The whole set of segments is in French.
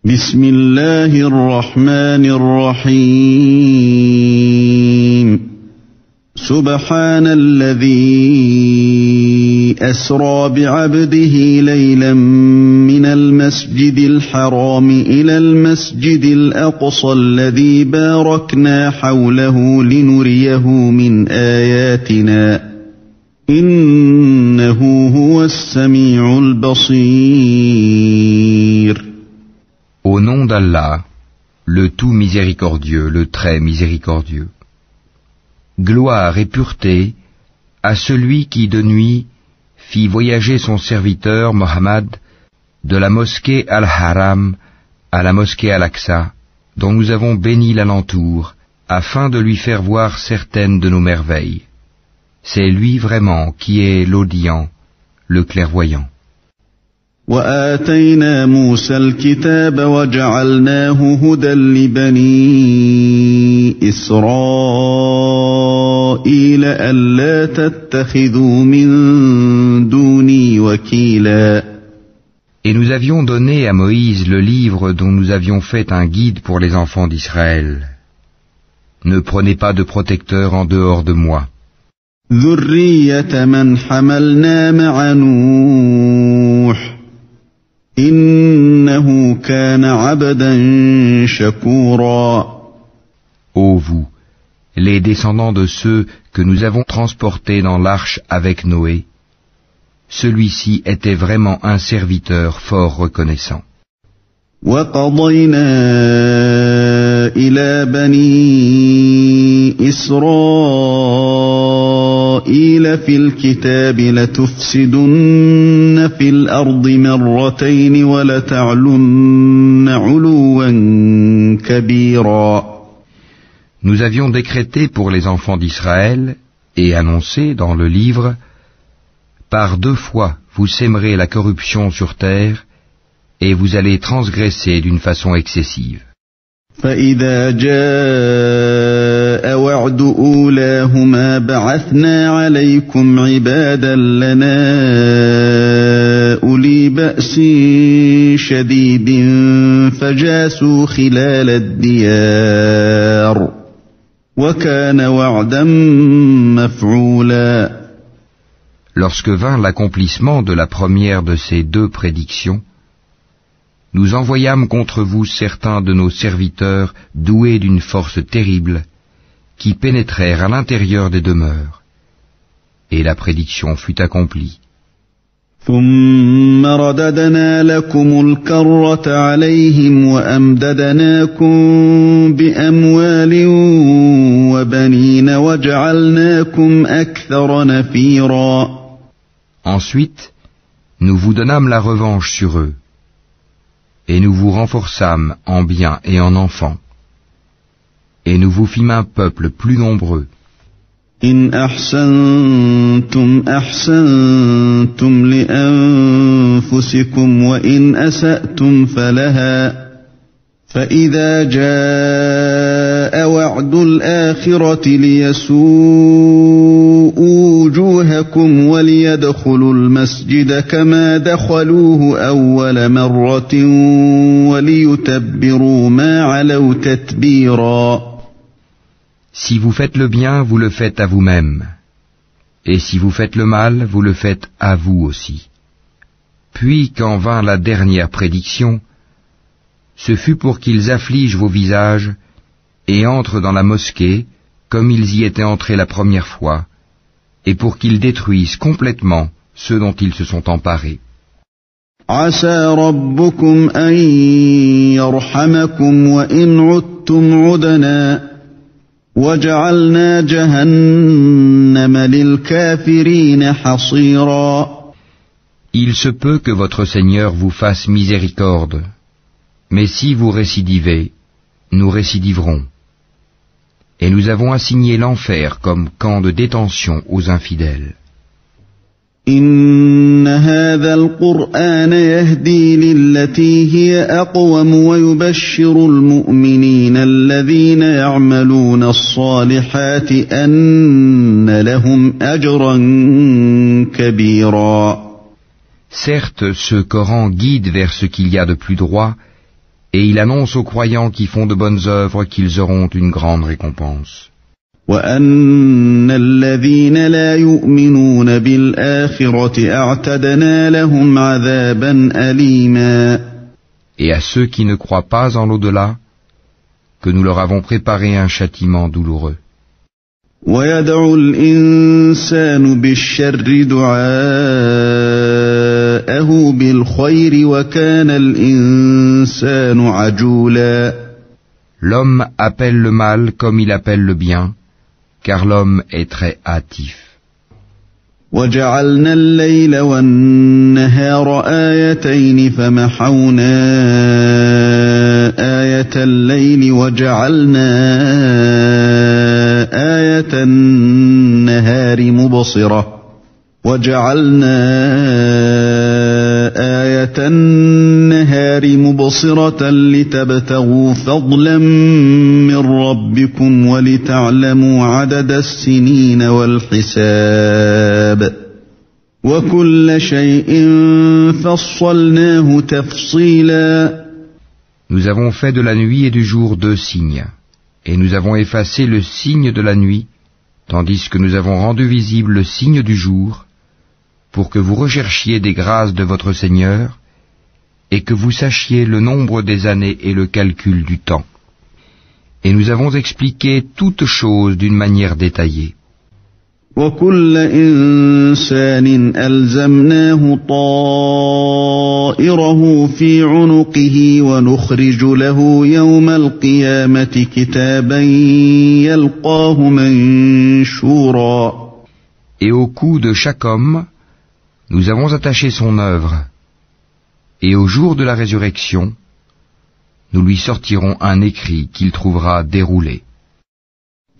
بسم الله الرحمن الرحيم سبحان الذي أسرى بعبده ليلا من المسجد الحرام إلى المسجد الأقصى الذي باركنا حوله لنريه من آياتنا إنه هو السميع البصير. Au nom d'Allah, le tout miséricordieux, le très miséricordieux. Gloire et pureté à celui qui de nuit fit voyager son serviteur Mohammed de la mosquée Al-Haram à la mosquée Al-Aqsa, dont nous avons béni l'alentour, afin de lui faire voir certaines de nos merveilles. C'est lui vraiment qui est l'audient, le clairvoyant. وآتينا موسى الكتاب وجعلناه هدى لبني إسرائيل ألا تتخذوا من دوني وكيلا. Et nous avions donné à Moïse le livre dont nous avions fait un guide pour les enfants d'Israël. Ne prenez pas de protecteur en dehors de moi. ذرية من حملنا مع نوح إنه كان عبدا شكورا. Ô vous, les descendants de ceux que nous avons transportés dans l'arche avec Noé, celui-ci était vraiment un serviteur fort reconnaissant. وقضينا إلى بني إسرائيل في الكتاب لتفسدن في الأرض مرتين ولتعلن علوا كبيرا. Nous avions décrété pour les enfants d'Israël et annoncé dans le livre: par 2 fois vous sèmerez la corruption sur terre et vous allez transgresser d'une façon excessive. فإذا جاء وعد أولاهما بعثنا عليكم عبادا لنا أولي بأس شديد فجاسوا خلال الديار وكان وعدا مفعولا. Lorsque vint l'accomplissement de la première de ces 2 prédictions, nous envoyâmes contre vous certains de nos serviteurs doués d'une force terrible, qui pénétrèrent à l'intérieur des demeures. Et la prédiction fut accomplie. ثم رددنا لكم الكرة عليهم وأمددناكم بأموال وبنين وجعلناكم أكثر نفيرا. Ensuite, nous vous donnâmes la revanche sur eux, et nous vous renforçâmes en biens et en enfants, et nous vous fîmes un peuple plus nombreux. إن أحسنتم أحسنتم لأنفسكم وإن أسأتم فلها فإذا جاء وعد الآخرة ليسوءوا وجوهكم وليدخلوا المسجد كما دخلوه أول مرة وليتبروا ما علوا تتبيرا. Si vous faites le bien, vous le faites à vous-même, et si vous faites le mal, vous le faites à vous aussi. Puis, quand vint la dernière prédiction, ce fut pour qu'ils affligent vos visages et entrent dans la mosquée comme ils y étaient entrés la première fois, et pour qu'ils détruisent complètement ceux dont ils se sont emparés. عسى ربكم أن يرحمكم وإن عدتم عدنا وجعلنا جهنم للكافرين حصيرا. Il se peut que votre Seigneur vous fasse miséricorde, mais si vous récidivez, nous récidiverons. Et nous avons assigné l'enfer comme camp de détention aux infidèles. إن هذا القرآن يهدي للتي هي أقوم ويبشر المؤمنين الذين يعملون الصالحات أن لهم أجرا كبيرا. Certes, ce Coran guide vers ce qu'il y a de plus droit Et il annonce aux croyants qui font de bonnes œuvres qu'ils auront une grande récompense. وأن الذين لا يؤمنون بالآخرة أعتدنا لهم عذابا أليما. Et à ceux qui ne croient pas en l'au-delà, que nous leur avons préparé un châtiment douloureux. ويدعو الإنسان بالشر دعاءه بالخير وكان الإنسان عجولا. L'homme appelle le mal comme il appelle le bien, car l'homme est très hâtif. وجعلنا الليل والنهار آيتين فمحونا آية الليل وجعلنا آية النهار مبصرة لتبتغوا فضلا من ربكم ولتعلموا عدد السنين والحساب وكل شيء فصلناه تفصيلا. Nous avons fait de la nuit et du jour 2 signes, et nous avons effacé le signe de la nuit, tandis que nous avons rendu visible le signe du jour, pour que vous recherchiez des grâces de votre Seigneur, et que vous sachiez le nombre des années et le calcul du temps. Et nous avons expliqué toutes choses d'une manière détaillée. وكل إنسان ألزمناه طائره في عنقه ونخرج له يوم القيامة كتابا يلقاه منشورا. Et au cou de chaque homme, nous avons attaché son œuvre, et au jour de la résurrection, nous lui sortirons un écrit qu'il trouvera déroulé.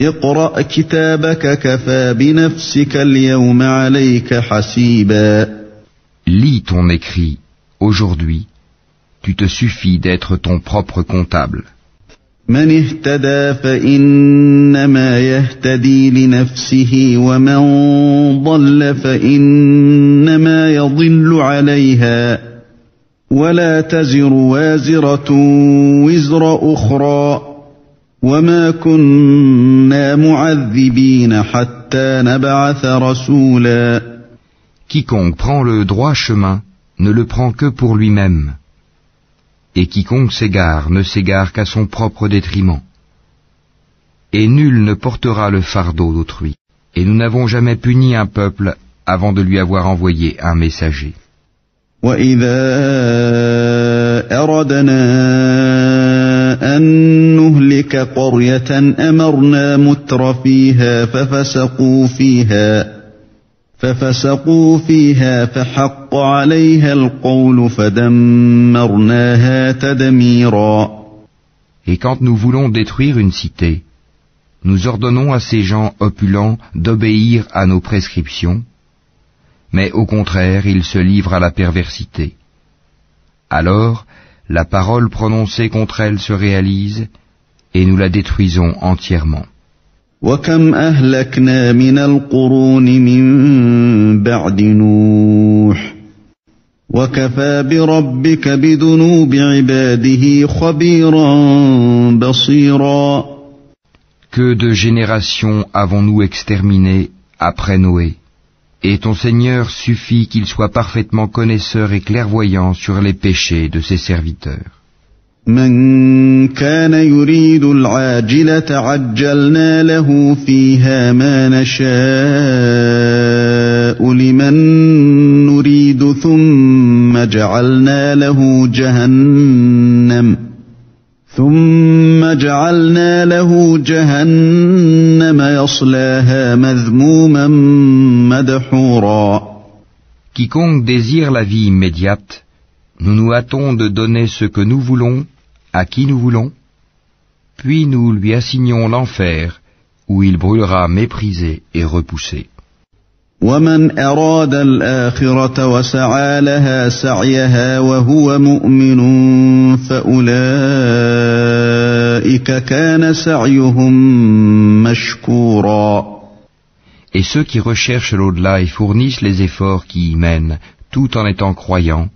اقرأ كتابك كفى بنفسك اليوم عليك حسيبا. Lis ton écrit, aujourd'hui, tu te suffis d'être ton propre comptable. من اهتدى فإنما يهتدي لنفسه ومن ضل فإنما يضل عليها ولا تزر وازرة وزر أخرى وما كنا معذبين حتى نبعث رسولا. Quiconque prend le droit chemin ne le prend que pour lui-même, et quiconque s'égare ne s'égare qu'à son propre détriment. Et nul ne portera le fardeau d'autrui. Et nous n'avons jamais puni un peuple avant de lui avoir envoyé un messager. وَإِذَا أَرَدْنَا أَن نُّهْلِكَ قَرْيَةً أَمَرْنَا مُتْرَ فِيهَا فَفَسَقُوا فِيهَا فَحَقَّ عَلَيْهَا الْقَوْلُ فَدَمَّرْنَاهَا تَدْمِيرًا. Et quand nous voulons détruire une cité, nous ordonnons à ces gens opulents d'obéir à nos prescriptions, mais au contraire, ils se livrent à la perversité. Alors, la parole prononcée contre elle se réalise, et nous la détruisons entièrement. وَكَمْ أَهْلَكْنَا مِنَ الْقُرُونِ مِن بَعْدِ نُوحٍ وَكَفَى بِرَبِّكَ بِذُنُوبِ عِبَادِهِ خَبِيرًا بَصِيرًا. Que de générations avons-nous exterminées après Noé? Et ton Seigneur suffit qu'il soit parfaitement connaisseur et clairvoyant sur les péchés de ses serviteurs. من كان يريد العاجلة عجلنا له فيها ما نشاء لمن نريد ثم جعلنا له جهنم يصلاها مذموما مدحورا. Quiconque désire la vie immédiate, nous nous hâtons de donner ce que nous voulons, à qui nous voulons, puis nous lui assignons l'enfer, où il brûlera méprisé et repoussé. وَمَنْ أَرَادَ الْآخِرَةَ وَسَعَى لَهَا سَعْيَهَا وَهُوَ مُؤْمِنٌ فَأُولَئِكَ كَانَ سَعْيُهُمْ مَشْكُورًا. Et ceux qui recherchent l'au-delà et fournissent les efforts qui y mènent, tout en étant croyants,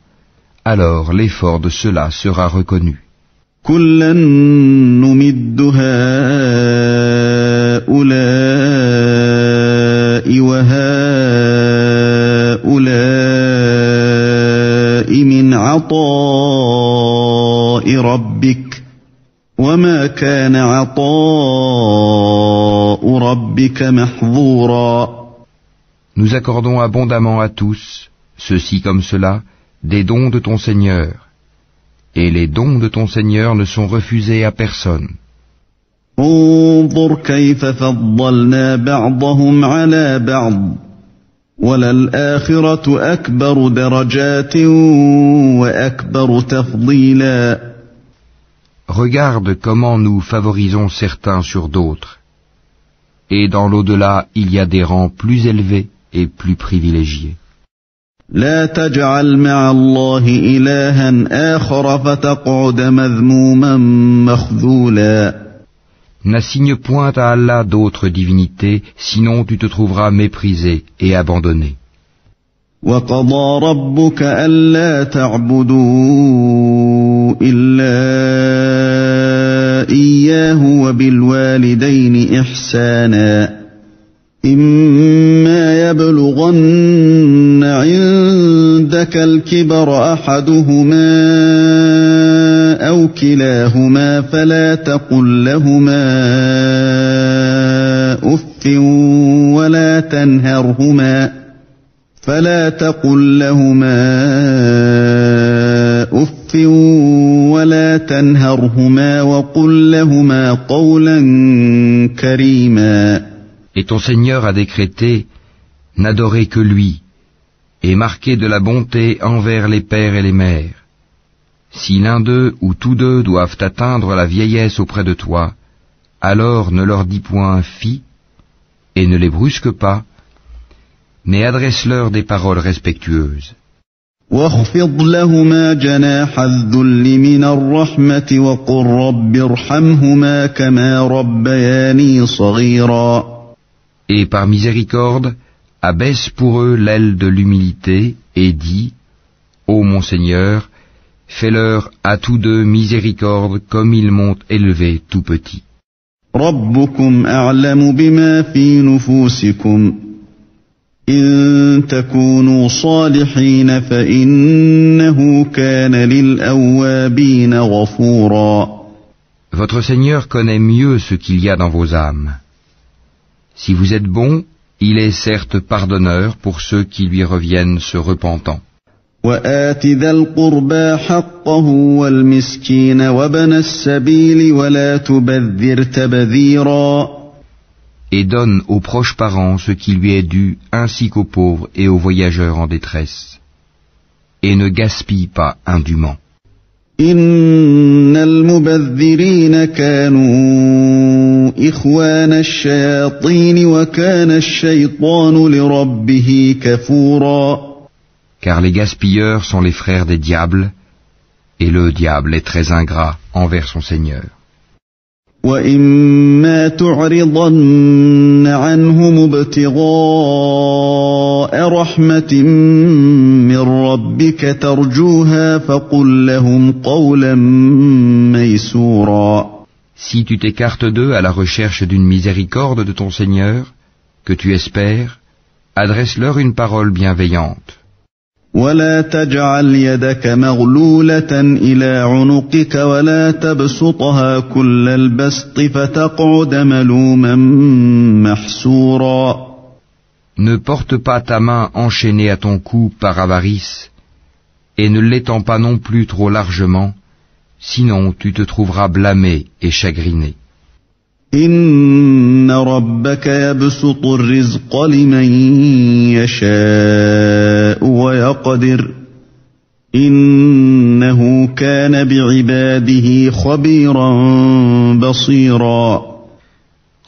alors l'effort de ceux-là sera reconnu. كلا نمد هؤلاء وهؤلاء من عطاء ربك وما كان عطاء ربك محظورا. Nous accordons abondamment à tous, ceci comme cela, des dons de ton Seigneur. Et les dons de ton Seigneur ne sont refusés à personne. انظر كيف فضلنا بعضهم على بعض وللآخرة أكبر درجات وأكبر تفضيلا. Regarde comment nous favorisons certains sur d'autres. Et dans l'au-delà, il y a des rangs plus élevés et plus privilégiés. لا تجعل مع الله إلها آخر فتقعد مذموما مخذولا. N'assigne point à Allah d'autres divinités, sinon tu te trouveras méprisé et abandonné. وقضى ربك ألا تعبدوا إلا إياه وبالوالدين إحسانا إما يبلغن عندك الكبر أحدهما أو كلاهما فلا تقل لهما أف ولا تنهرهما وقل لهما قولا كريما. Et ton Seigneur a décrété, n'adorez que lui, et marquez de la bonté envers les pères et les mères. Si l'un d'eux ou tous deux doivent atteindre la vieillesse auprès de toi, alors ne leur dis point fi, et ne les brusque pas, mais adresse-leur des paroles respectueuses. واخفض لهما جناح الذل من الرحمة وقل رب ارحمهما كما ربياني صغيرا. Et par miséricorde, abaisse pour eux l'aile de l'humilité et dis, ô mon Seigneur, fais-leur à tous deux miséricorde comme ils m'ont élevé tout petit. ربكم أعلم بما في نفوسكم إن تكونوا صالحين فإنه كان للأوابين غفورا. Votre Seigneur connaît mieux ce qu'il y a dans vos âmes. Si vous êtes bons, il est certes pardonneur pour ceux qui lui reviennent se repentant. وآت ذا القربى حقه والمسكين وابن السبيل ولا تبذر تبذيرا. Et donne aux proches parents ce qui lui est dû, ainsi qu'aux pauvres et aux voyageurs en détresse. Et ne gaspille pas indûment. إن المبذرين كانوا إخوان الشياطين وكان الشيطان لربه كفورا. Car les gaspilleurs sont les frères des diables, et le diable est très ingrat envers son Seigneur. وَإِمَّا تُعْرِضَنَّ عَنْهُمُ ابْتِغَاءَ رَحْمَةٍ مِّن رَّبِّكَ تَرْجُوهَا فَقُل لَّهُمْ قَوْلًا مَّيْسُورًا. Si tu t'écartes d'eux à la recherche d'une miséricorde de ton Seigneur, que tu espères, adresse-leur une parole bienveillante. ولا تجعل يدك مغلولة إلى عنقك ولا تبسطها كل البسط فتقعد ملوما محسورا. Ne porte pas ta main enchaînée à ton cou par avarice, et ne l'étends pas non plus trop largement, sinon tu te trouveras blâmé et chagriné. إن ربك يبسط الرزق لمن يشاء ويقدر إنه كان بعباده خبيرا بصيرا.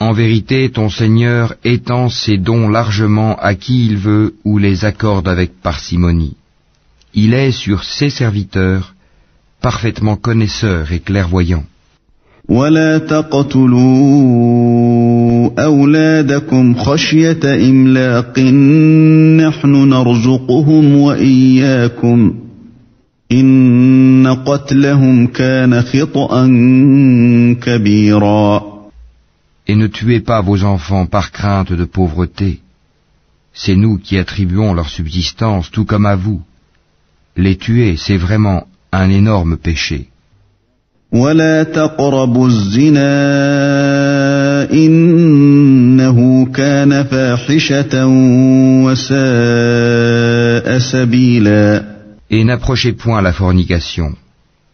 En vérité, ton Seigneur étend ses dons largement à qui il veut ou les accorde avec parcimonie. Il est sur ses serviteurs parfaitement connaisseur et clairvoyant. ولا تقتلوا أولادكم خشية إملاق نحن نرزقهم وإياكم إن إن قتلهم كان خطأ كبيرا. Et ne tuez pas vos enfants par crainte de pauvreté. C'est nous qui attribuons leur subsistance tout comme à vous. Les tuer, c'est vraiment un énorme péché. ولا تقربوا الزنا إنه كان فاحشة وساء سبيلا. Et n'approchez point la fornication.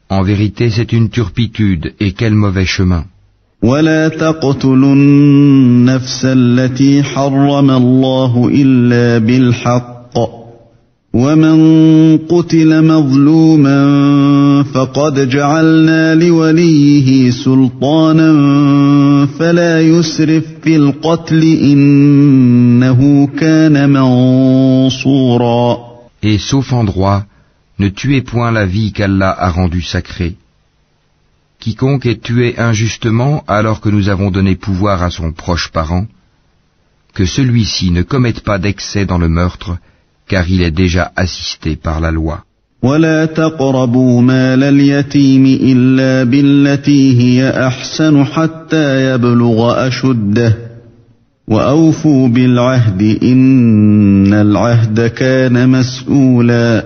En vérité, c'est une turpitude, et quel mauvais chemin. ولا تقتلوا النفس التي حرم الله إلا بالحق ومن قتل مظلوما فقد جعلنا لوليه سلطانا فلا يسرف في القتل إنه كان منصورا. Et sauf en droit, ne tuez point la vie qu'Allah a rendue sacrée. Quiconque est tué injustement alors que nous avons donné pouvoir à son proche parent, que celui-ci ne commette pas d'excès dans le meurtre, car il est déjà assisté par la loi. ولا تقربوا مال اليتيم إلا بالتي هي أحسن حتى يبلغ أشده وأوفوا بالعهد إن العهد كان مسؤولا.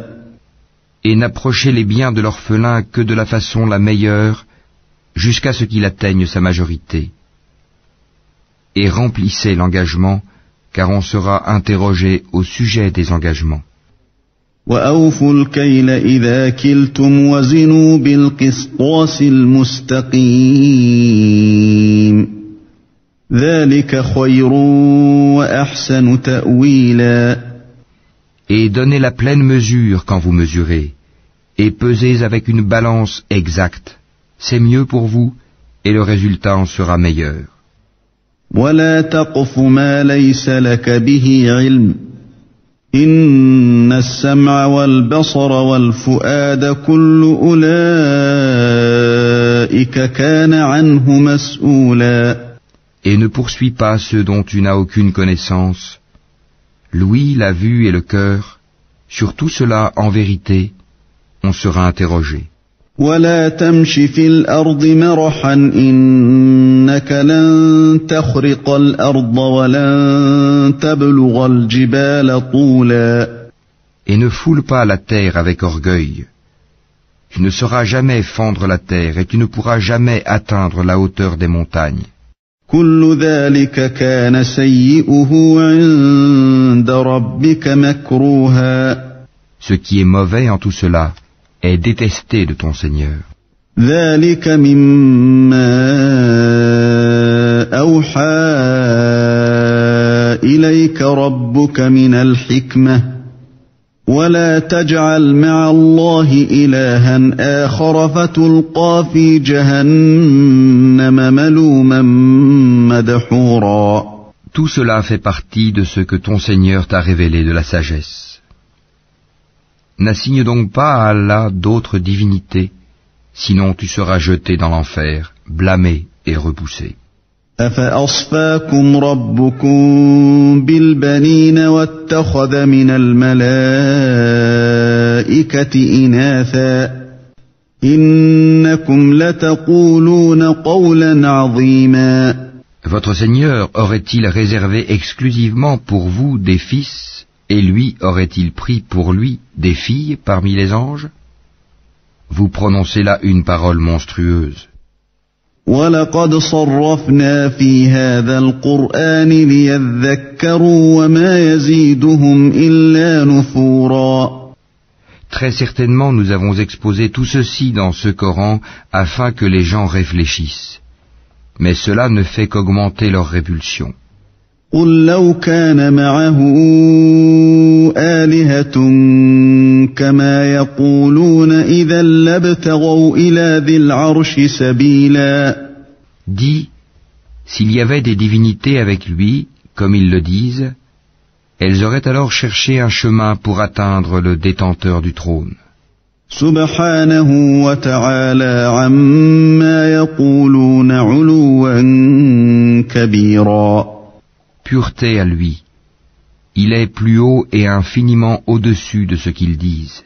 Et n'approchez les biens de l'orphelin que de la façon la meilleure, jusqu'à ce qu'il atteigne sa majorité. Et remplissez l'engagement, car on sera interrogé au sujet des engagements. وأوفوا الكيل إذا كلتم وزنوا بالقسطاس المستقيم ذلك خير وأحسن تأويلا. Et donnez la pleine mesure quand vous mesurez, et pesez avec une balance exacte. C'est mieux pour vous, et le résultat en sera meilleur. ولا تقف ما ليس لك به علم إن السمع والبصر والفؤاد كل أولئك كان عنه مسؤولا. Et ne poursuis pas ceux dont tu n'as aucune connaissance. L'ouïe, la vue et le cœur, sur tout cela, en vérité, on sera interrogé. ولا تمش في الأرض مرحا إنك لن تخرق الأرض ولن تبلغ الجبال طولا. Et ne foule pas la terre avec orgueil. Tu ne sauras jamais fendre la terre et tu ne pourras jamais atteindre la hauteur des montagnes. كل ذلك كان سيئه عند ربك مكروها. Ce qui est mauvais en tout cela est détesté de ton Seigneur. ذلك مما أوحى إليك ربك من الحكمة ولا تجعل مع الله إلها آخر فتلقى في جهنم ملوما مدحورا. Tout cela fait partie de ce que ton Seigneur t'a révélé de la sagesse. N'assigne donc pas à Allah d'autres divinités, sinon tu seras jeté dans l'enfer, blâmé et repoussé. أفأصفاكم ربكم بالبنين واتخذ من الملائكة إناثا إنكم لتقولون قولا عظيما. Votre Seigneur aurait-il réservé exclusivement pour vous des fils, et lui aurait-il pris pour lui des filles parmi les anges? Vous prononcez là une parole monstrueuse. وَلَقَدْ صَرَّفْنَا فِي هَذَا الْقُرْآنِ لِيَذَّكَّرُوا وَمَا يَزِيدُهُمْ إِلَّا نُفُورًا. Très certainement nous avons exposé tout ceci dans ce Coran afin que les gens réfléchissent. Mais cela ne fait qu'augmenter leur répulsion. قُلْ لَوْ كَانَ مَعَهُ آلِهَةٌ كَمَا يَقُولُونَ إِذًا لَابْتَغَوْا إِلَى ذِي الْعَرْشِ سَبِيلًا. Dis, s'il y avait des divinités avec lui, comme ils le disent, elles auraient alors cherché un chemin pour atteindre le détenteur du trône. سبحانه وتعالى عما يقولون علوا كبيرا. Pureté à lui. Il est plus haut et infiniment au-dessus de ce qu'ils disent.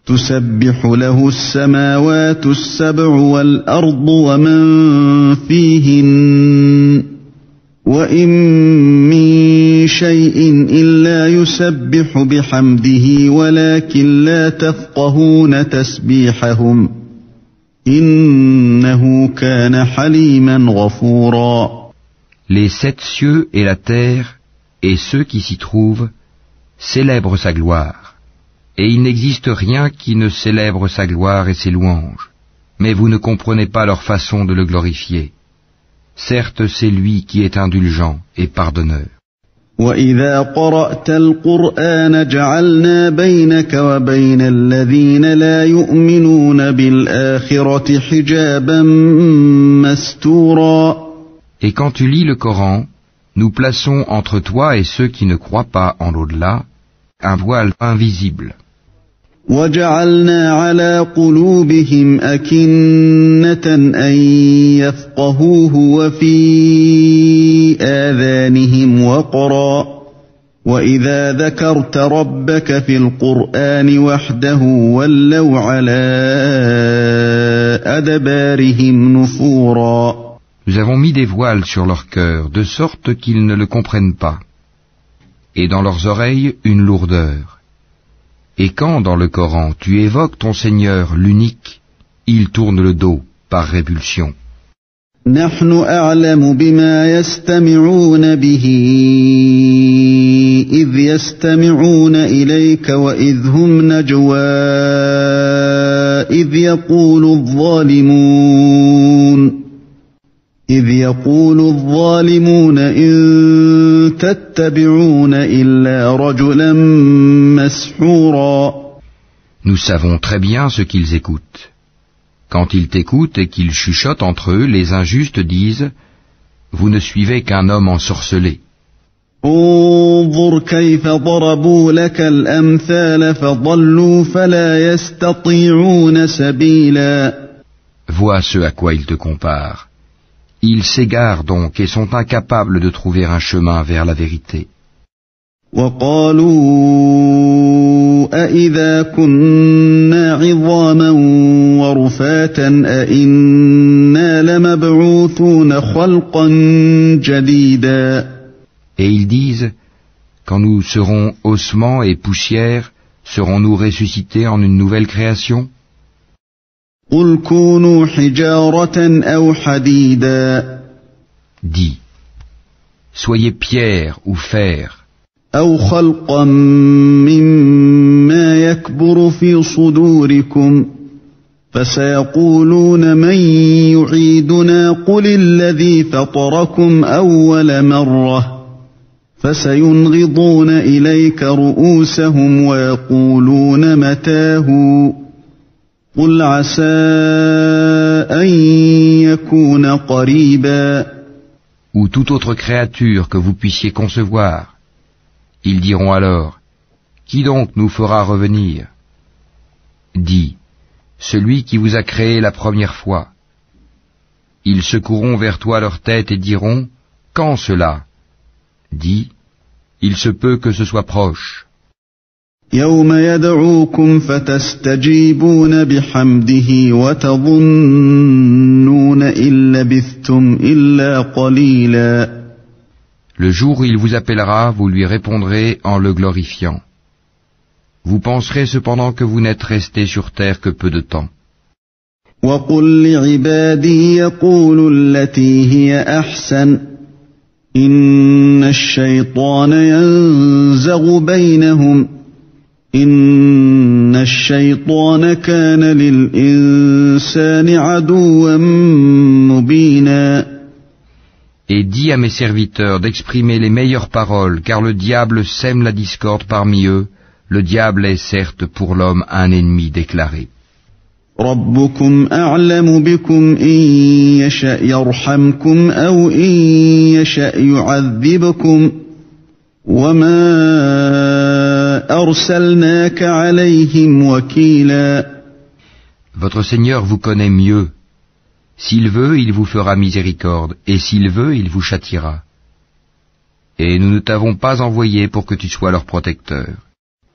تسبح له السماوات السبع والأرض ومن فيهن وإن من شيء إلا يسبح بحمده ولكن لا تفقهون تسبيحهم إنه كان حليما غفورا. Les 7 cieux et la terre et ceux qui s'y trouvent célèbrent sa gloire. Et il n'existe rien qui ne célèbre sa gloire et ses louanges. Mais vous ne comprenez pas leur façon de le glorifier. Certes, c'est lui qui est indulgent et pardonneur. وَإِذَا قَرَأْتَ الْقُرْآنَ جَعَلْنَا بَيْنَكَ وَبَيْنَ الَّذِينَ لَا يُؤْمِنُونَ بِالْآخِرَةِ حِجَابًا مَسْتُورًا. Et quand tu lis le Coran, nous plaçons entre toi et ceux qui ne croient pas en l'au-delà un voile invisible. وَجَعَلْنَا عَلَى قُلُوبِهِمْ أَكِنَّةً أَن يَفْقَهُوهُ وَفِي آذَانِهِمْ وَقْرًا وَإِذَا ذَكَرْتَ رَبَّكَ فِي الْقُرْآنِ وَحْدَهُ وَلَّوْا عَلَى أَدْبَارِهِمْ نُفُورًا. Nous avons mis des voiles sur leur cœur, de sorte qu'ils ne le comprennent pas, et dans leurs oreilles une lourdeur. Et quand, dans le Coran, tu évoques ton Seigneur, l'unique, il tourne le dos, par répulsion. نحن أعلم بما يستمعون به إذ يستمعون إليك وإذ هم نجوى إذ يقول الظالمون إن تتبعون إلا رجلا مسحورا. Nous savons très bien ce qu'ils écoutent. Quand ils t'écoutent et qu'ils chuchotent entre eux, les injustes disent « Vous ne suivez qu'un homme ensorcelé ». انظر كيف ضربوا لك الأمثال فضلوا فلا يستطيعون سبيلا. Vois ce à quoi ils te comparent. Ils s'égarent donc et sont incapables de trouver un chemin vers la vérité. وقالوا أإذا كنا عظاما ورفاتا أإنا لمبعوثون خلقا جديدا. Et ils disent, quand nous serons ossements et poussière, serons-nous ressuscités en une nouvelle création? قل كونوا حجارة أو حديدا. Dis, soyez pierre ou fer, أو خلقا مما يكبر في صدوركم فسيقولون من يعيدنا قل الذي فطركم أول مرة فسينغضون إليك رؤوسهم ويقولون متاه قل عسى أن يكون قريبا. ou toute autre créature que vous puissiez concevoir. Ils diront alors, qui donc nous fera revenir? Dis, celui qui vous a créé la première fois. Ils secoueront vers toi leur tête et diront, quand cela? Dis, il se peut que ce soit proche. يوم يدعوكم فتستجيبون بحمده وتظنون إن لبثتم إلا قليلا. Le jour où il vous appellera, vous lui répondrez en le glorifiant. Vous penserez cependant que vous n'êtes resté sur terre que peu de temps. وَقُل لِّعِبَادِي يَقُولُوا الَّتِي هِيَ أَحْسَنُ إِنَّ الشَّيْطَانَ يَنزَغُ بَيْنَهُمْ إِنَّ الشَّيْطَانَ كَانَ لِلْإِنسَانِ عَدُوًّا مُّبِينًا. Et dis à mes serviteurs d'exprimer les meilleures paroles, car le diable sème la discorde parmi eux. Le diable est certes pour l'homme un ennemi déclaré. رَبُّكُمْ أَعْلَمُ بِكُمْ إِن يَشَأْ يَرْحَمْكُمْ أَوْ إِن يَشَأْ يُعَذِّبْكُمْ وَمَا أَرْسَلْنَاكَ عَلَيْهِمْ وَكِيلًا. Votre Seigneur vous connaît mieux. S'il veut, il vous fera miséricorde, et s'il veut, il vous châtiera. Et nous ne t'avons pas envoyé pour que tu sois leur protecteur.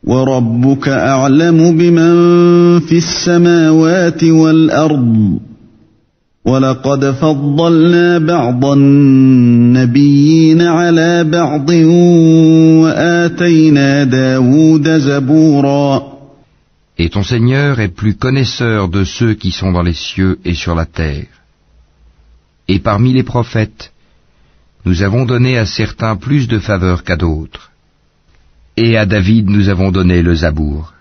وَرَبُّكَ أَعْلَمُ بِمَنْ فِي السَّمَاوَاتِ وَالْأَرْضِ وَلَقَدْ فَضَّلْنَا بَعْضَ النَّبِيِّينَ عَلَى بَعْضٍ وَآتَيْنَا دَاوُودَ زَبُورًا. Et ton Seigneur est plus connaisseur de ceux qui sont dans les cieux et sur la terre. Et parmi les prophètes, nous avons donné à certains plus de faveur qu'à d'autres. Et à David nous avons donné le Zabour.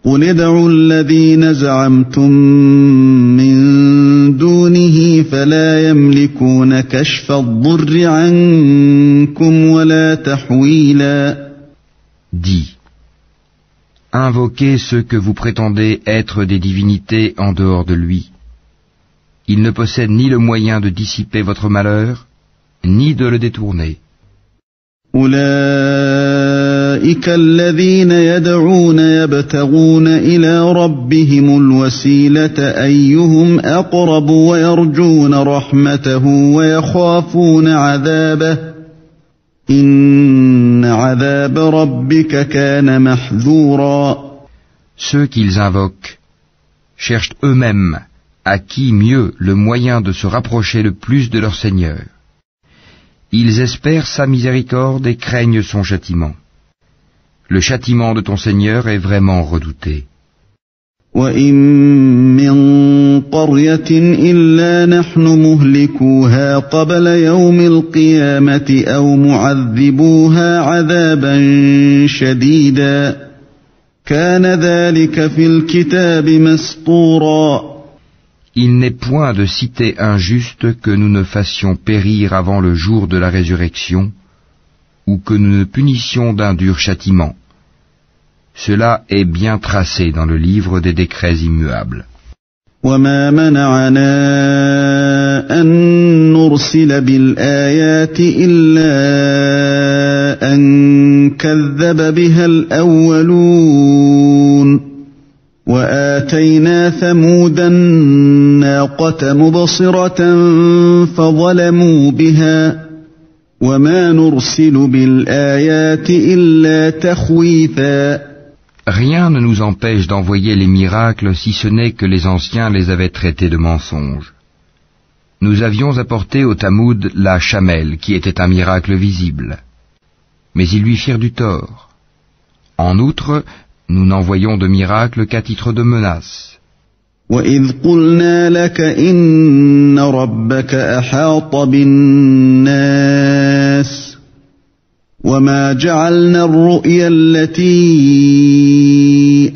قُلِ ادْعُوا الَّذِينَ زَعَمْتُم مِّن دُونِهِ فَلَا يَمْلِكُونَ كَشْفَ الضُّرِّ عَنكُمْ وَلَا تَحْوِيلًا. Dis, invoquez ceux que vous prétendez être des divinités en dehors de lui. Ils ne possèdent ni le moyen de dissiper votre malheur, ni de le détourner. أولئك الذين يدعون يبتغون إلى ربهم الوسيلة أيهم أقرب ويرجون رحمته ويخافون عذابه إن عذاب ربك كان محذورا. Ceux qu'ils invoquent cherchent eux-mêmes à qui mieux le moyen de se rapprocher le plus de leur Seigneur. Ils espèrent sa miséricorde et craignent son châtiment. Le châtiment de ton Seigneur est vraiment redouté. وَإِن مِّن قَرْيَةٍ إِلَّا نَحْنُ مُهْلِكُوهَا قَبْلَ يَوْمِ الْقِيَامَةِ أَوْ مُعَذِّبُوهَا عَذَابًا شَدِيدًا كَانَ ذَلِكَ فِي الْكِتَابِ مَسْطُورًا. Il n'est point de cité injuste que nous ne fassions périr avant le jour de la résurrection, ou que nous ne punissions d'un dur châtiment. Cela est bien tracé dans le livre des décrets immuables. وَمَا مَنَعَنَا أَن نُّرْسِلَ بِالْآيَاتِ إِلَّا أَن كَذَّبَ بِهَا الْأَوَّلُونَ وَآتَيْنَا ثَمُودَ النَّاقَةَ مُبْصِرَةً فَظَلَمُوا بِهَا وَمَا نُرْسِلُ بِالْآيَاتِ إِلَّا تَخْوِيفًا. Rien ne nous empêche d'envoyer les miracles si ce n'est que les anciens les avaient traités de mensonges. Nous avions apporté au Tamoud la chamelle qui était un miracle visible, mais ils lui firent du tort. En outre, nous n'envoyons de miracle qu'à titre de menace. وَإِذْ قُلْنَا لَكَ إِنَّ رَبَّكَ أَحَاطَ بِالنَّاسِ وَمَا جَعَلْنَا الرُّؤْيَا الَّتِي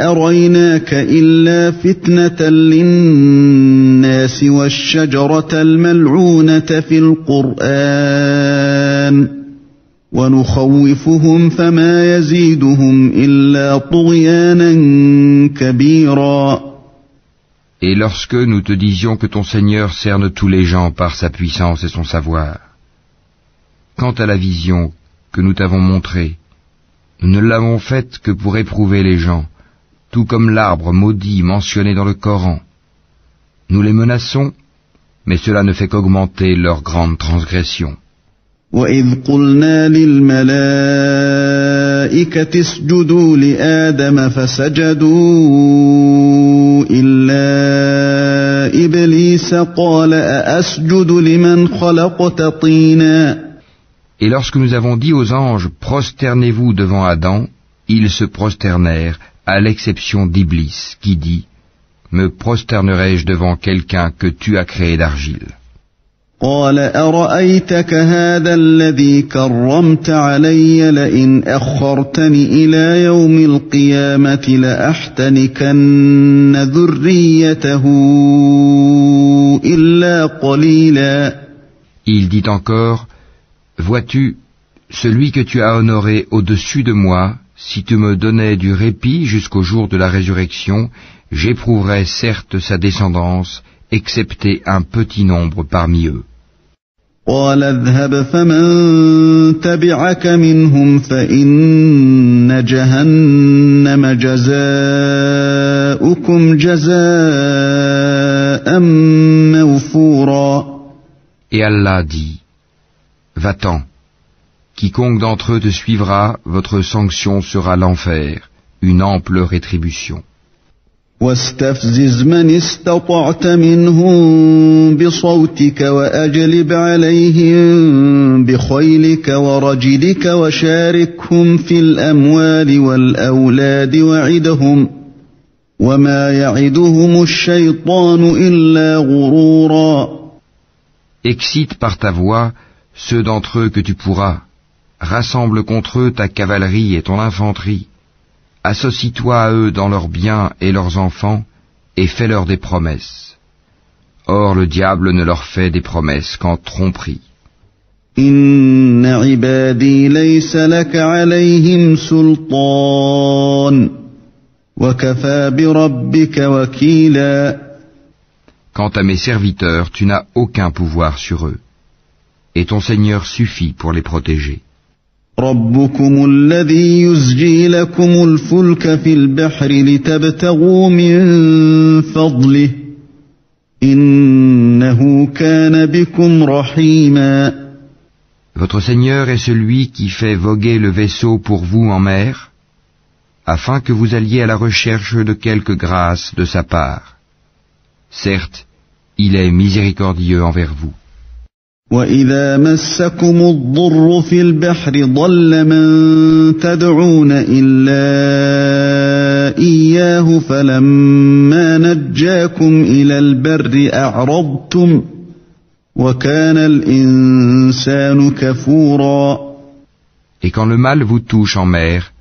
أَرَيْنَاكَ إِلَّا فِتْنَةً لِلنَّاسِ وَالشَّجَرَةَ الْمَلْعُونَةَ فِي الْقُرْآنِ وَنُخَوِّفُهُمْ فَمَا يَزِيدُهُمْ إِلَّا طُغْيَانًا كَبِيرًا. Et lorsque nous te disions que ton Seigneur cerne tous les gens par sa puissance et son savoir, quant à la vision que nous t'avons montrée, nous ne l'avons faite que pour éprouver les gens, tout comme l'arbre maudit mentionné dans le Coran. Nous les menaçons, mais cela ne fait qu'augmenter leur grande transgression. وَإِذْ قُلْنَا لِلْمَلَائِكَةِ اسْجُدُوا لِآدَمَ فَسَجَدُوا إِلَّا إِبْلِيسَ قَالَ أَأَسْجُدُ لِمَنْ خَلَقْتَ طِينًا. Et lorsque nous avons dit aux anges, prosternez-vous devant Adam, ils se prosternèrent, à l'exception d'Iblis, qui dit, me prosternerai-je devant quelqu'un que tu as créé d'argile? قال أرأيتك هذا الذي كرمت علي لئن أخرتني إلى يوم القيامة لأحتنكن ذريته إلا قليلا. Il dit encore, vois-tu, celui que tu as honoré au-dessus de moi, si tu me donnais du répit jusqu'au jour de la résurrection, j'éprouverais certes sa descendance, excepté un petit nombre parmi eux. قال اذهب فمن تبعك منهم فإن جهنم جزاؤكم جزاء موفورا. Et Allah dit, va-t'en, quiconque d'entre eux te suivra, votre sanction sera l'enfer, une ample rétribution. واستفزز من استطعت منهم بصوتك وأجلب عليهم بخيلك ورجلك وشاركهم في الأموال والأولاد وعدهم وما يعدهم الشيطان إلا غرورا. Excite par ta voix ceux d'entre eux que tu pourras. Rassemble contre eux ta cavalerie et ton infanterie. Associe-toi à eux dans leurs biens et leurs enfants, et fais-leur des promesses. Or le diable ne leur fait des promesses qu'en tromperie. Inna ibadi laysa laka alayhim sultan, wa kafa bi rabbika wakila. Quant à mes serviteurs, tu n'as aucun pouvoir sur eux, et ton Seigneur suffit pour les protéger. ربكم الذي يزجي لكم الفلك في البحر لتبتغوا من فضله إنه كان بكم رحيما. Votre Seigneur est celui qui fait voguer le vaisseau pour vous en mer, afin que vous alliez à la recherche de quelque grâce de sa part. Certes, il est miséricordieux envers vous. وَإِذَا مَسَّكُمُ الضُّرُّ فِي الْبَحْرِ ضَلَّ مَن تَدْعُونَ إِلَّا إِيَّاهُ فَلَمَّا نَجَّاكُمْ إِلَى الْبَرِّ أَعْرَضْتُمْ وَكَانَ الْإِنسَانُ كَفُورًا. Et quand le mal vous touche en mer,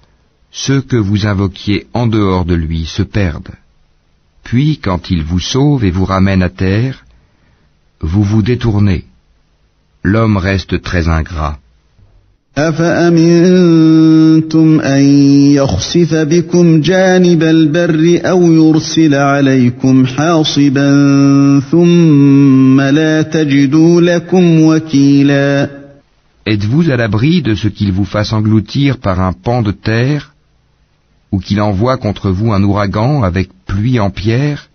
ceux que vous invoquiez en dehors de lui se perdent. Puis, quand il vous sauve et vous ramène à terre, vous vous détournez. L'homme reste très ingrat. أَفَأَمِنْتُمْ أَنْ يَخْسِفَ بِكُمْ جَانِبَ الْبَرِّ أَوْ يُرْسِلَ عَلَيْكُمْ حَاصِبًا ثُمَّ لَا تَجِدُوا لَكُمْ وَكِيلًا. Êtes-vous à l'abri de ce qu'il vous fasse engloutir par un pan de terre, ou qu'il envoie contre vous un ouragan avec pluie en pierre,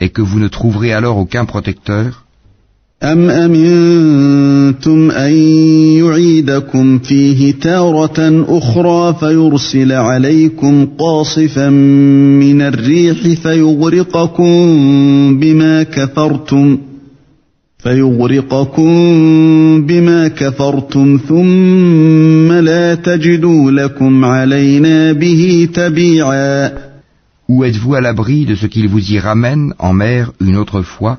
et que vous ne trouverez alors aucun protecteur? أَمْ أَمِنْتُمْ أَنْ يُعِيدَكُمْ فِيهِ تَارَةً أُخْرَى فَيُرْسِلَ عَلَيْكُمْ قَاصِفًا مِنَ الرِّيحِ فَيُغْرِقَكُمْ بِمَا كَفَرْتُمْ ثُمَّ لَا تَجِدُوا لَكُمْ عَلَيْنَا بِهِ تَبِيعًا. Ou êtes-vous à l'abri de ce qu'il vous y ramène en mer une autre fois,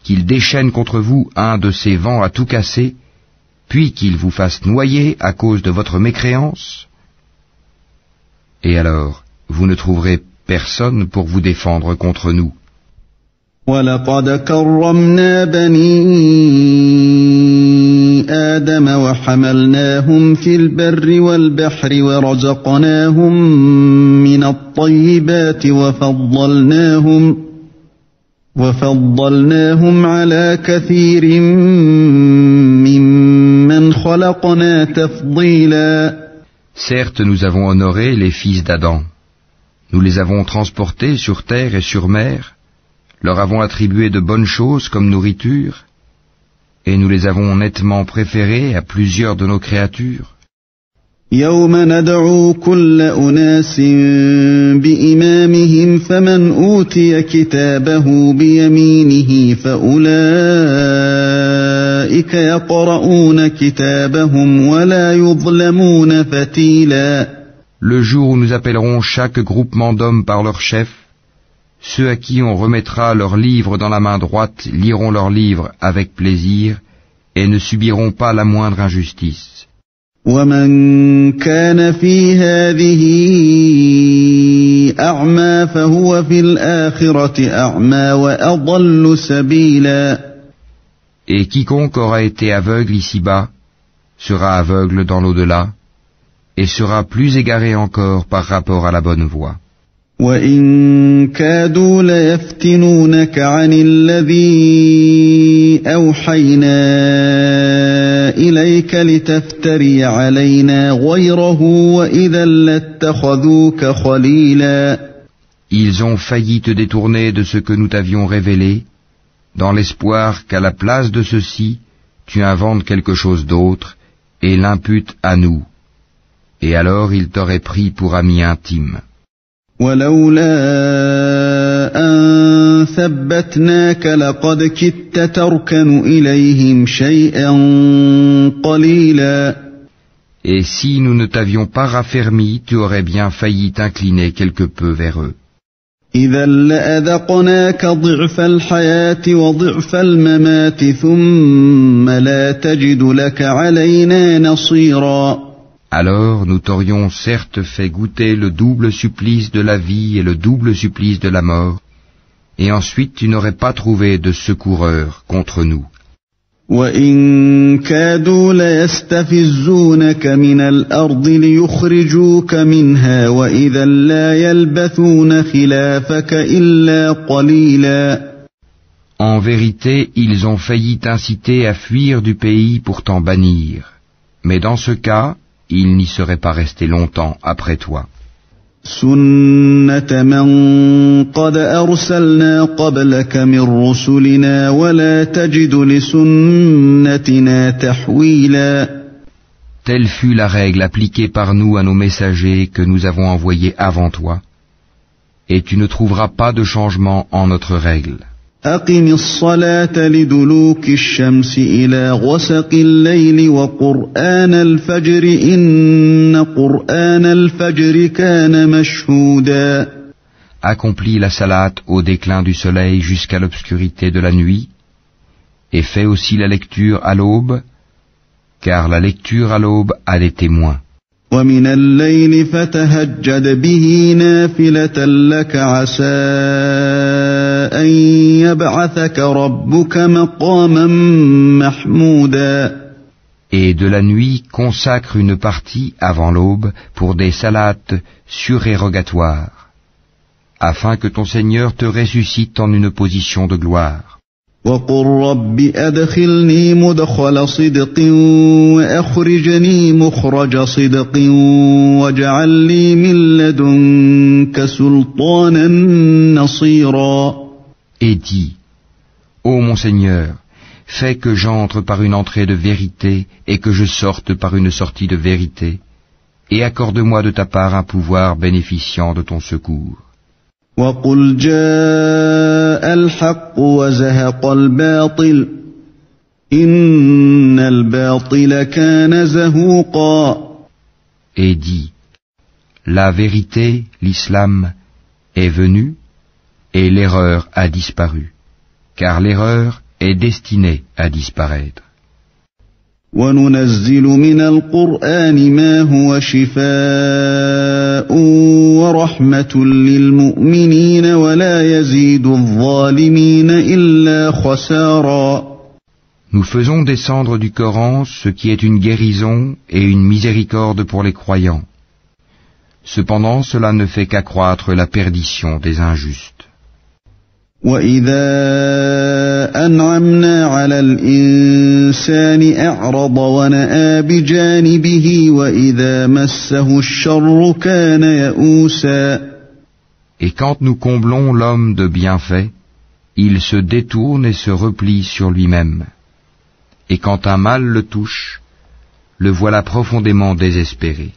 qu'il déchaîne contre vous un de ces vents à tout casser, puis qu'il vous fasse noyer à cause de votre mécréance? Et alors, vous ne trouverez personne pour vous défendre contre nous. وَلَقَدْ كَرَّمْنَا بَنِي آدَمَ وَحَمَلْنَاهُمْ فِي الْبَرِّ وَالْبَحْرِ وَرَزَقْنَاهُمْ مِنَ الطَّيِّبَاتِ وَفَضَّلْناهُمْ عَلَى كَثِيرٍ مِّمَّنْ خَلَقْنَا تَفْضِيلًا. Certes, nous avons honoré les fils d'Adam. Nous les avons transportés sur terre et sur mer, leur avons attribué de bonnes choses comme nourriture, et nous les avons nettement préférés à plusieurs de nos créatures. يَوْمَ نَدْعُو كُلَّ أُنَاسٍ بِإِمَامِهِمْ فَمَنْ أُوتِيَ كِتَابَهُ بِيَمِينِهِ فَأُولَئِكَ يَقْرَؤُونَ كِتَابَهُمْ وَلَا يُظْلَمُونَ فَتِيلًا. Le jour où nous appellerons chaque groupement d'hommes par leur chef, ceux à qui on remettra leurs livres dans la main droite liront leurs livres avec plaisir et ne subiront pas la moindre injustice. وَمَنْ كَانَ فِي هَذِهِ أَعْمَى فَهُوَ فِي الْآخِرَةِ أَعْمَى وَأَضَلُّ سَبِيلًا. Et quiconque aura été aveugle ici-bas sera aveugle dans l'au-delà et sera plus égaré encore par rapport à la bonne voie. وَإِنْ كَادُوا لَيَفْتِنُونَكَ عَنِ الَّذِي أَوْحَيْنَا إِلَيْكَ لِتَفْتَرِيَ عَلَيْنَا غَيْرَهُ وَإِذًا لَاتَّخَذُوكَ خَلِيلًا. Ils ont failli te détourner de ce que nous t'avions révélé, dans l'espoir qu'à la place de ceci, tu inventes quelque chose d'autre et l'imputes à nous. Et alors il t'aurait pris pour ami intime. ولولا أن ثبتناك لقد كدت تركن إليهم شيئا قليلا. Et si nous ne t'avions pas raffermi, tu aurais bien failli t'incliner quelque peu vers eux. إذا لأذقناك ضعف الحياة وضعف الممات ثم لا تجد لك علينا نصيرا. Alors nous t'aurions certes fait goûter le double supplice de la vie et le double supplice de la mort, et ensuite tu n'aurais pas trouvé de secoureur contre nous. وَإِن كَادُوا لَيَسْتَفِزُّونَكَ مِنَ الْأَرْضِ لِيُخْرِجُوكَ مِنْهَا وَإِذًا لَّا يَلْبَثُونَ خِلَافَكَ إِلَّا قَلِيلًا. En vérité, ils ont failli t'inciter à fuir du pays pour t'en bannir, mais dans ce cas, ils n'y seraient pas restés longtemps après toi. سُنَّةَ مَن قَدْ أَرْسَلْنَا قَبْلَكَ مِن رُّسُلِنَا وَلَا تَجِدُ لِسُنَّتِنَا تَحْوِيلًا. Telle fut la règle appliquée par nous à nos messagers que nous avons envoyés avant toi, et tu ne trouveras pas de changement en notre règle. أقم الصلاة لدلوك الشمس إلى غسق الليل وقرآن الفجر إن قرآن الفجر كان مشهودا. Accomplis la salate au déclin du soleil jusqu'à l'obscurité de la nuit, et fais aussi la lecture à l'aube, car la lecture à l'aube a des témoins. ومن الليل فتهجد به نافلة لك عسى أن يبعثك ربك مقاما محمودا. Et de la nuit consacre une partie avant l'aube pour des salates surérogatoires, afin que ton Seigneur te ressuscite en une position de gloire. وَقُلْ رَبِّ أَدْخِلْنِي مُدْخَلَ صِدْقٍ وَأَخْرِجْنِي مُخْرَجَ صِدْقٍ وَاجْعَل لِّي مِن لَّدُنكَ سُلْطَانًا نَّصِيرًا. Et dis, ô mon Seigneur, fais que j'entre par une entrée de vérité et que je sorte par une sortie de vérité, et accorde-moi de ta part un pouvoir bénéficiant de ton secours. وَقُلْ جَاءَ الْحَقُّ وَزَهَقَ الْبَاطِلُ إِنَّ الْبَاطِلَ كَانَ زَهُوقًا. Et dis, la vérité, l'islam, est venue, et l'erreur a disparu, car l'erreur est destinée à disparaître. وَنُنَزِّلُ مِنَ الْقُرْآنِ مَا هُوَ شِفَاءٌ وَرَحْمَةٌ لِّلْمُؤْمِنِينَ وَلَا يَزِيدُ الظَّالِمِينَ إِلَّا خَسَارًا. Nous faisons descendre du Coran ce qui est une guérison et une miséricorde pour les croyants. Cependant, cela ne fait qu'accroître la perdition des injustes. وَإِذَا أَنْعَمْنَا عَلَى الْإِنسَانِ أَعْرَضَ وَنَأَىٰ بِجَانِبِهِ وَإِذَا مَسَّهُ الشَّرُّ كَانَ يَئُوسًا. Et quand nous comblons l'homme de bienfaits, il se détourne et se replie sur lui-même. Et quand un mal le touche, le voilà profondément désespéré.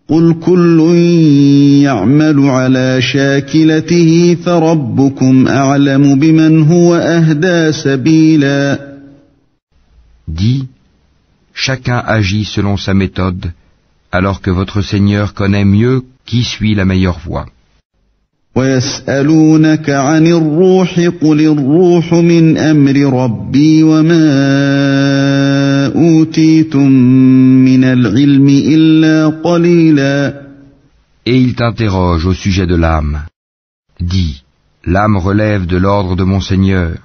قُلْ كُلٌّ يَعْمَلُ عَلَى شَاكِلَتِهِ فَرَبُّكُمْ أَعْلَمُ بِمَنْ هُوَ أَهْدَىٰ سَبِيلًا. Dis, chacun agit selon sa méthode, alors que votre Seigneur connaît mieux qui suit la meilleure voie. وَيَسْأَلُونَكَ عَنِ الرُّوحِ قُلِ الرُّوحُ مِنْ أَمْرِ رَبِّي وَمَا أُوتِيتُم مِّنَ الْعِلْمِ إِلَّا قَلِيلًا. Et il t'interroge au sujet de l'âme. Dis, l'âme relève de l'ordre de mon Seigneur,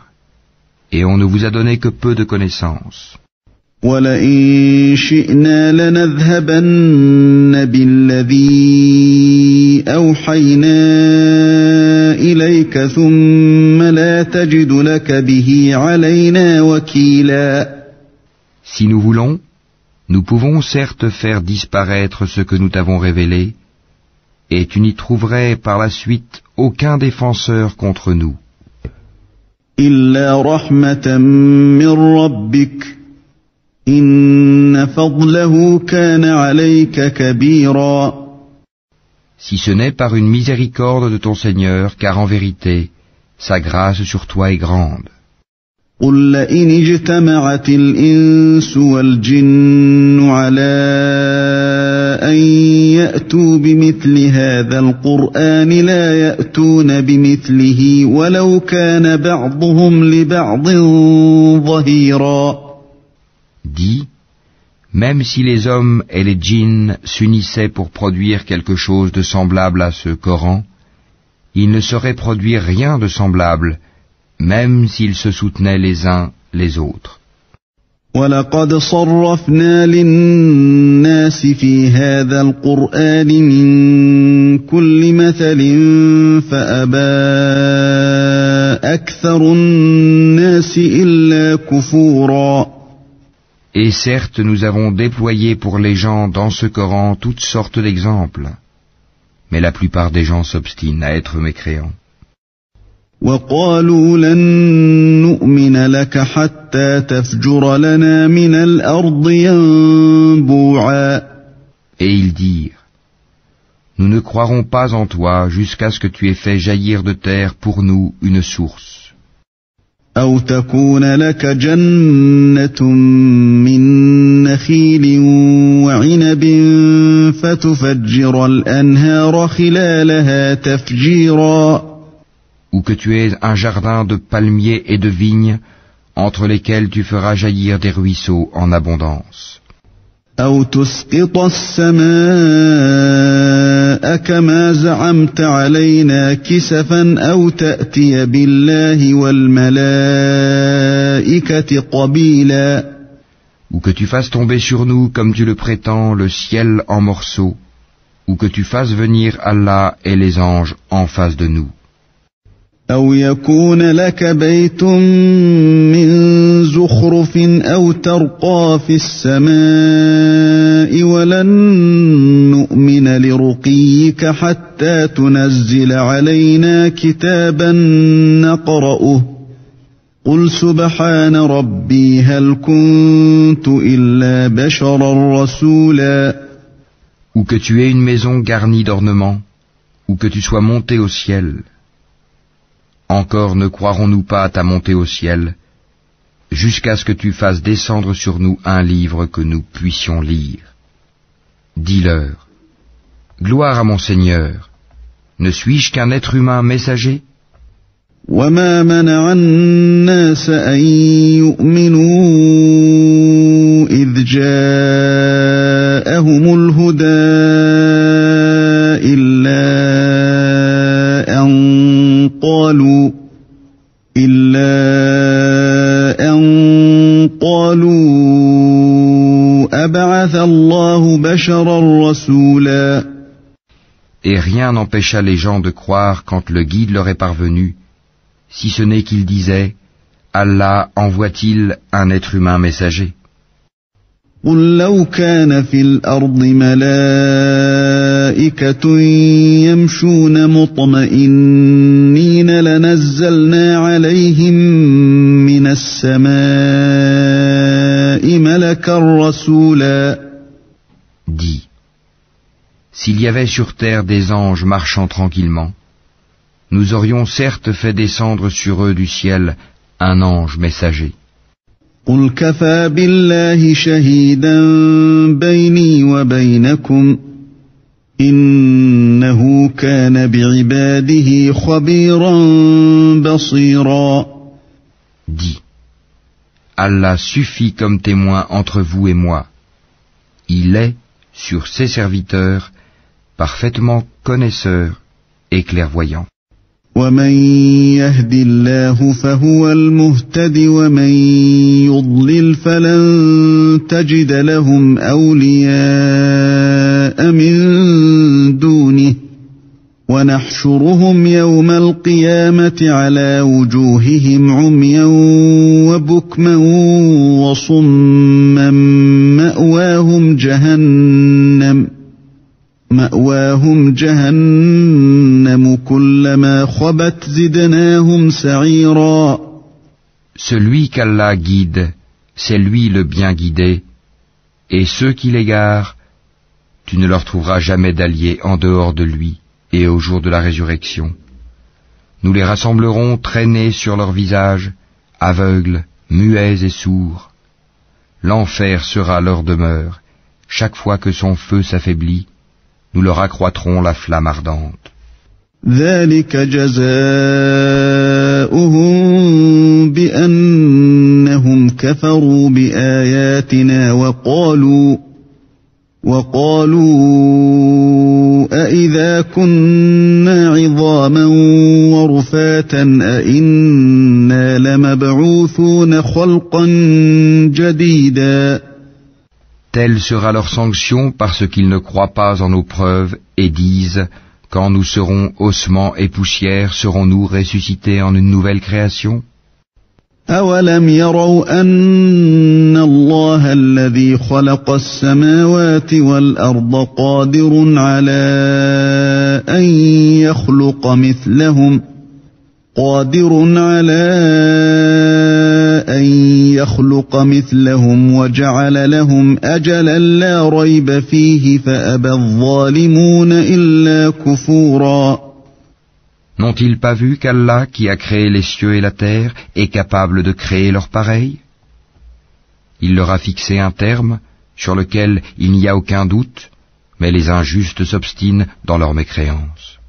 et on ne vous a donné que peu de connaissances. وَلَئِن شِئْنَا لَنَذْهَبَنَّ بِالَّذِي أَوْحَيْنَا إِلَيْكَ ثُمَّ لَا تَجِدُ لَكَ بِهِ عَلَيْنَا وَكِيلًا. Si nous voulons, nous pouvons certes faire disparaître ce que nous t'avons révélé, et tu n'y trouverais par la suite aucun défenseur contre nous. إِلَّا رَحْمَةً مِّن رَّبِّكَ إن فضله كان عليك كبيرا. Si ce n'est par une miséricorde de ton Seigneur, car en vérité, sa grâce sur toi est grande. قل لئن اجتمعت الإنس والجن على أن يأتوا بمثل هذا القرآن لا يأتون بمثله ولو كان بعضهم لبعض ظهيرا. Dis, même si les hommes et les djinns s'unissaient pour produire quelque chose de semblable à ce Coran, ils ne sauraient produire rien de semblable, même s'ils se soutenaient les uns les autres. وَلَقَدْ صَرَّفْنَا لِلنَّاسِ فِي هَذَا الْقُرْآنِ مِنْ كُلِّ مَثَلٍ فَأَبَى أَكْثَرُ النَّاسِ إِلَّا كُفُورًا. Et certes, nous avons déployé pour les gens dans ce Coran toutes sortes d'exemples, mais la plupart des gens s'obstinent à être mécréants. وَقَالُوا لَن نُّؤْمِنَ لَكَ حَتَّى تَفْجُرَ لَنَا مِنَ الْأَرْضِ يَنبُوعًا. Et ils dirent, nous ne croirons pas en toi jusqu'à ce que tu aies fait jaillir de terre pour nous une source. أَوْ تَكُونَ لَكَ جَنَّةٌ مِّن نَّخِيلٍ وَعِنَبٍ فَتُفَجِّرَ الْأَنْهَارَ خِلَالَهَا تَفْجِيرًا. Ou que tu aies un jardin de palmiers et de vignes, entre lesquels tu feras jaillir des ruisseaux en abondance. أَوْ تُسْقِطَ السَّمَاءَ كَمَا زَعَمْتَ عَلَيْنَا كِسَفًا أَوْ تَأْتِيَ بِاللَّهِ وَالْمَلَائِكَةِ قَبِيلًا. Ou que tu fasses tomber sur nous, comme tu le prétends, le ciel en morceaux, ou que tu fasses venir Allah et les anges en face de nous. أَوْ يَكُونَ لَكَ بَيْتٌ مِّن زُخْرُفٍ أَوْ تَرْقَىٰ فِي السَّمَاءِ وَلَن نُّؤْمِنَ لِرُقِيِّكَ حَتَّىٰ تُنَزِّلَ عَلَيْنَا كِتَابًا نَّقْرَؤُهُ قُلْ سُبْحَانَ رَبِّي هَلْ كُنتُ إِلَّا بَشَرًا رَّسُولًا. Ou que tu aies une maison garnie d'ornements, ou que tu sois monté au ciel. Encore ne croirons-nous pas à ta montée au ciel, jusqu'à ce que tu fasses descendre sur nous un livre que nous puissions lire. Dis-leur, gloire à mon Seigneur, ne suis-je qu'un être humain messager? وَمَا مَنَعَ النَّاسَ أَن يُؤْمِنُوا إِذْ جَاءَهُمُ الْهُدَىٰ إِلَّا أَن قَالُوا أَبَعَثَ اللَّهُ بَشَرًا رَّسُولًا. Et rien n'empêcha les gens de croire quand le guide leur est parvenu, si ce n'est qu'ils disaient, Allah envoie-t-il un être humain messager? قُل لَّوْ كَانَ فِي الْأَرْضِ مَلَائِكَةٌ يَمْشُونَ مُطْمَئِنِّينَ لَنَزَّلْنَا عَلَيْهِم مِّنَ السَّمَاءِ مَلَكًا رَّسُولًا. Dis, s'il y avait sur terre des anges marchant tranquillement, nous aurions certes fait descendre sur eux du ciel un ange messager. قُلْ كَفَىٰ بِاللَّهِ شَهِيدًا بَيْنِي وَبَيْنَكُمْ إِنَّهُ كَانَ بِعِبَادِهِ خَبِيرًا بَصِيرًا. Dis, Allah suffit comme témoin entre vous et moi. Il est, sur ses serviteurs, parfaitement connaisseur et clairvoyant. وَمَن يَهْدِ اللَّهُ فَهُوَ الْمُهْتَدِ وَمَن يُضْلِلْ فَلَن تَجِدَ لَهُمْ أَوْلِيَاءَ مِن دُونِهِ وَنَحْشُرُهُمْ يَوْمَ الْقِيَامَةِ عَلَى وُجُوهِهِمْ عُمْيًا وَبُكْمًا وَصُمًّا مَأْوَاهُمْ جَهَنَّمُ كُلَّمَا خَبَتْ زِدْنَاهُمْ سَعِيرًا. Celui qu'Allah guide, c'est lui le bien guidé, et ceux qui l'égarent, tu ne leur trouveras jamais d'alliés en dehors de lui, et au jour de la résurrection. Nous les rassemblerons traînés sur leur visage, aveugles, muets et sourds. L'enfer sera leur demeure. Chaque fois que son feu s'affaiblit, nous leur accroîtrons la flamme ardente. ذلك جزاؤهم بأنهم كفروا بآياتنا وقالوا أإذا كنا عظاما ورفاتا أإنا لمبعوثون خلقا جديدا. Telle sera leur sanction parce qu'ils ne croient pas en nos preuves et disent, quand nous serons ossements et poussière, serons-nous ressuscités en une nouvelle création? أولم يروا أن الله الذي خلق السماوات والأرض قادر على أن يخلق مثلهم وجعل لهم أجلا لا ريب فيه فأبى الظالمون إلا كفورا. N'ont-ils pas vu qu'Allah, qui a créé les cieux et la terre, est capable de créer leur pareil? Il leur a fixé un terme sur lequel il n'y a aucun doute, mais les injustes s'obstinent dans leur mécréance.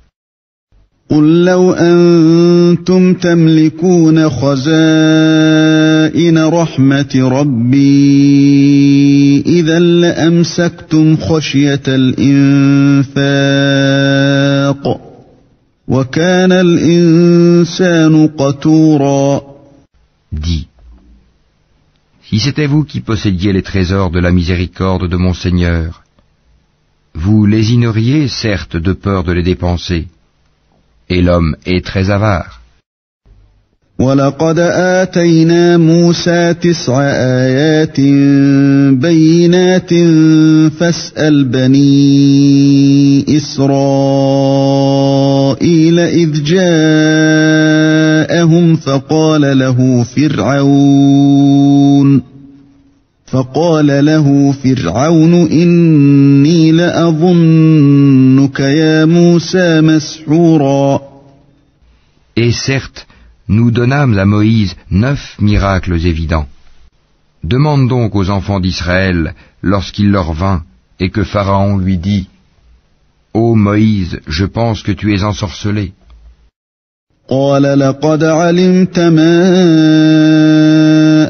قل لو أنتم تملكون خزائن رحمة ربي إذا لأمسكتم خشية الإنفاق وكان الإنسان قتورا. Dis, si c'était vous qui possédiez les trésors de la miséricorde de mon Seigneur, vous lésineriez certes de peur de les dépenser, et l'homme est très avare. وَلَقَدْ آتَيْنَا مُوسَى 9 آيَاتٍ بَيِّنَاتٍ فَاسْأَلْ بَنِي إِسْرَائِيلَ إِذْ جَاءَهُمْ فقال له فرعون إني لأظنك يا موسى مسحورا. Et certes, nous donnâmes à Moïse 9 miracles évidents. Demande donc aux enfants d'Israël, lorsqu'il leur vint, et que Pharaon lui dit, Ô Moïse, je pense que tu es ensorcelé. قال لقد علمت ما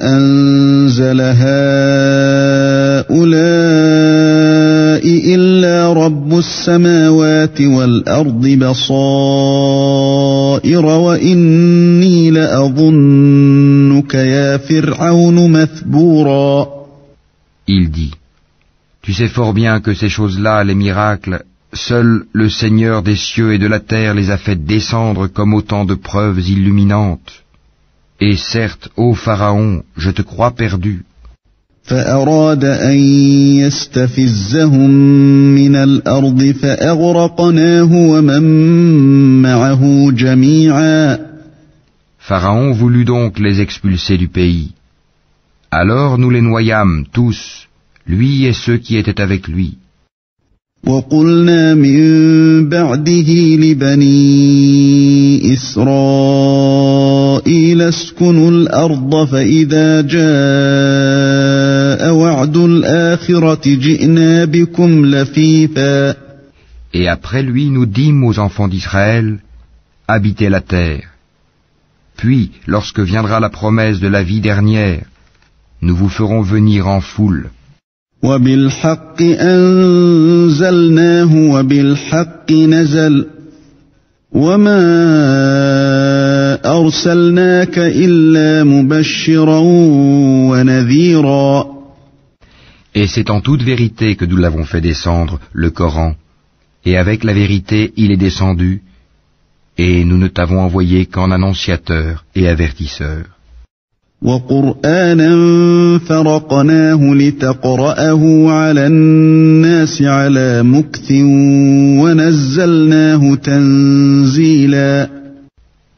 أنزل هؤلاء إلا رب السماوات والأرض بصائر وإني لأظنك يا فرعون مثبورا. Il dit, tu sais fort bien que ces choses-là, les miracles, seul le Seigneur des cieux et de la terre les a fait descendre comme autant de preuves illuminantes. Et certes, ô Pharaon, je te crois perdu. فأراد أن يستفزهم من الأرض فأغرقناه ومن معه جميعا. Pharaon voulut donc les expulser du pays. Alors nous les noyâmes tous, lui et ceux qui étaient avec lui. وقلنا من بعده لبني إسرائيل اسكنوا الأرض فإذا جاء وعد الآخرة جئنا بكم لفيفا. Et après lui nous dîmes aux enfants d'Israël, habitez la terre. Puis, lorsque viendra la promesse de la vie dernière, nous vous ferons venir en foule. وبالحق أنزلناه وبالحق نزل وما أرسلناك إلا مبشرا ونذيرا. Et c'est en toute vérité que nous l'avons fait descendre, le Coran, et avec la vérité il est descendu, et nous ne t'avons envoyé qu'en annonciateur et avertisseur. وقرآنا فرقناه لتقرأه على الناس على مكث ونزلناه تنزيلا.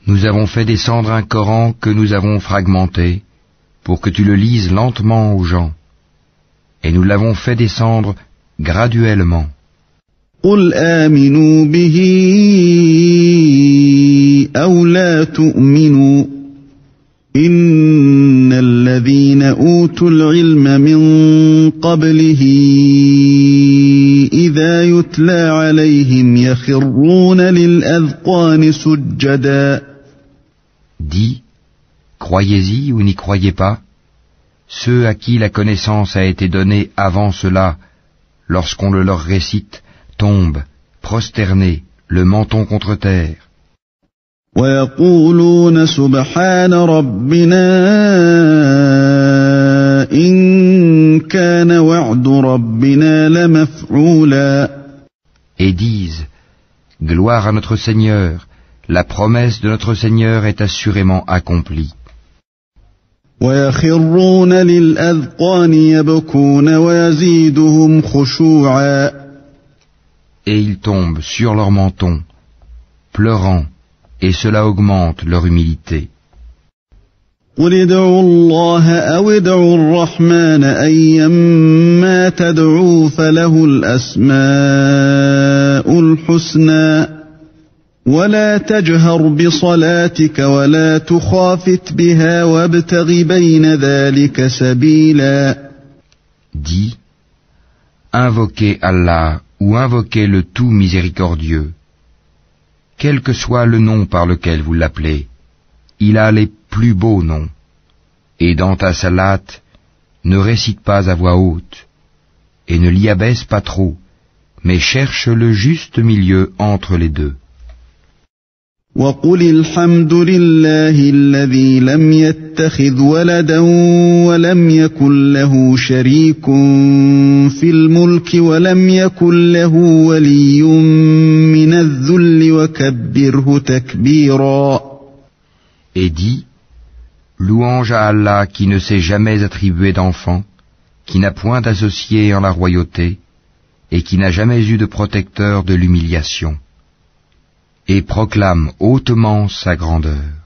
Nous avons fait descendre un Coran que nous avons fragmenté pour que tu le lises lentement aux gens, et nous l'avons fait descendre graduellement. قل آمنوا به أو لا تؤمنوا إن الذين أوتوا العلم من قبله إذا يتلى عليهم يخرون للأذقان سجدا. Dis, croyez-y ou n'y croyez pas, ceux à qui la connaissance a été donnée avant cela, lorsqu'on le leur récite, tombent, prosternés, le menton contre terre. ويقولون سبحان ربنا إن كان وعد ربنا لمفعولا. Et disent, gloire à notre Seigneur, la promesse de notre Seigneur est assurément accomplie. ويخرون للأذقان يبكون ويزيدهم خشوعا. Et ils tombent sur leur menton, pleurant, et cela augmente leur humilité. قل ادعوا الله أو ادعوا الرحمن أيما تدعوا فله الأسماء الحسنى ولا تجهر بصلاتك ولا تخافت بها وابتغ بين ذلك سبيلا. Dis, invoquez Allah ou invoquez le tout miséricordieux. Quel que soit le nom par lequel vous l'appelez, il a les plus beaux noms. Et dans ta salate, ne récite pas à voix haute, et ne l'y abaisse pas trop, mais cherche le juste milieu entre les deux. وقل الحمد لله الذي لم يتخذ ولدا ولم يكن له شريك في الملك ولم يكن له ولي من الذل وكبره تكبيرا. Et dis, louange à Allah qui ne s'est jamais attribué d'enfant, qui n'a point d'associé en la royauté, et qui n'a jamais eu de protecteur de l'humiliation. Et proclame hautement sa grandeur.